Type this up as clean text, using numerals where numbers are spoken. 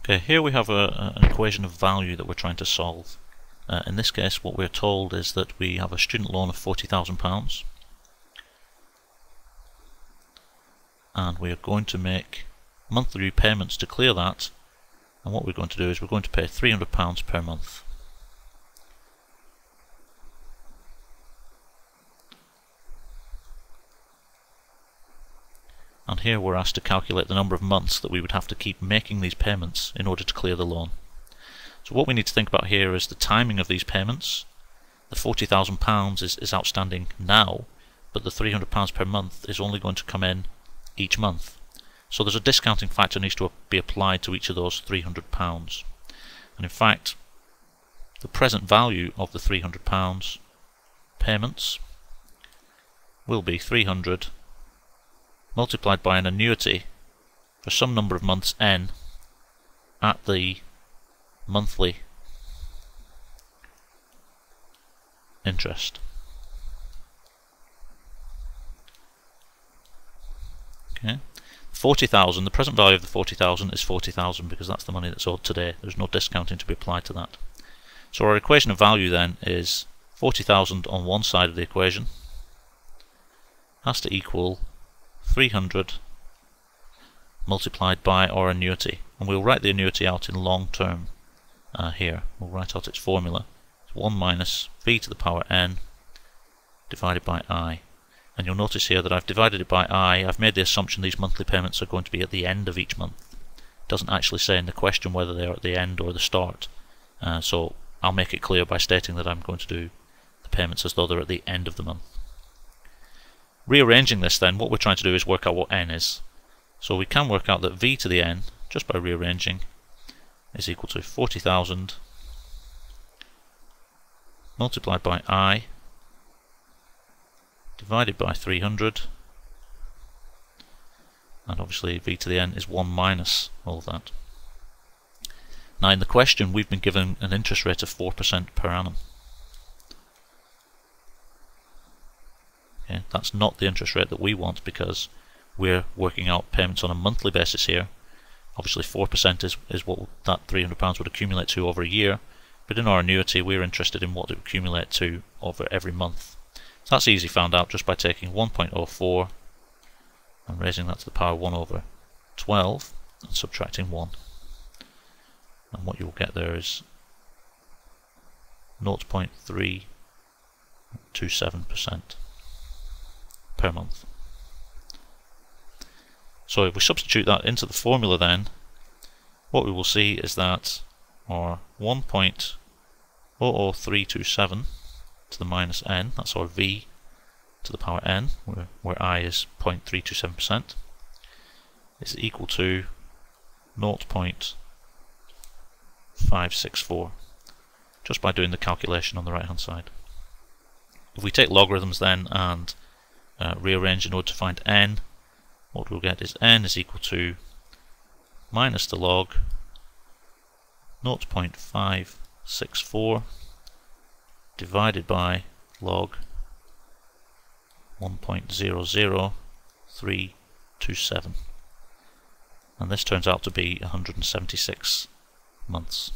Okay, here we have an equation of value that we're trying to solve. In this case, what we're told is that we have a student loan of £40,000 and we are going to make monthly repayments to clear that, and what we're going to do is we're going to pay £300 per month. And here we're asked to calculate the number of months that we would have to keep making these payments in order to clear the loan. So what we need to think about here is the timing of these payments. The £40,000 is outstanding now, but the £300 per month is only going to come in each month. So there's a discounting factor that needs to be applied to each of those £300. And in fact, the present value of the £300 payments will be 300 multiplied by an annuity for some number of months n at the monthly interest. Okay, 40,000. The present value of the 40,000 is 40,000 because that's the money that's owed today. There's no discounting to be applied to that. So our equation of value then is 40,000 on one side of the equation has to equal 300 multiplied by our annuity, and we'll write the annuity out in long term here. We'll write out its formula. It's 1 minus v to the power n divided by I. And you'll notice here that I've divided it by I. I've made the assumption these monthly payments are going to be at the end of each month. It doesn't actually say in the question whether they are at the end or the start. So I'll make it clear by stating that I'm going to do the payments as though they're at the end of the month. Rearranging this then, what we're trying to do is work out what n is. So we can work out that v to the n, just by rearranging, is equal to 40,000 multiplied by I divided by 300, and obviously v to the n is 1 minus all of that. Now in the question we've been given an interest rate of 4% per annum. Okay, that's not the interest rate that we want because we're working out payments on a monthly basis here. Obviously 4% is what that £300 would accumulate to over a year, but in our annuity we're interested in what it would accumulate to over every month. So that's easily found out just by taking 1.04 and raising that to the power 1 over 12 and subtracting 1. And what you'll get there is 0.327% per month. So if we substitute that into the formula then, what we will see is that our 1.00327 to the minus n, that's our v to the power n, where I is 0.327%, is equal to 0.564, just by doing the calculation on the right hand side. If we take logarithms then and rearrange in order to find n, what we'll get is n is equal to minus the log 0.564 divided by log 1.00327, and this turns out to be 176 months.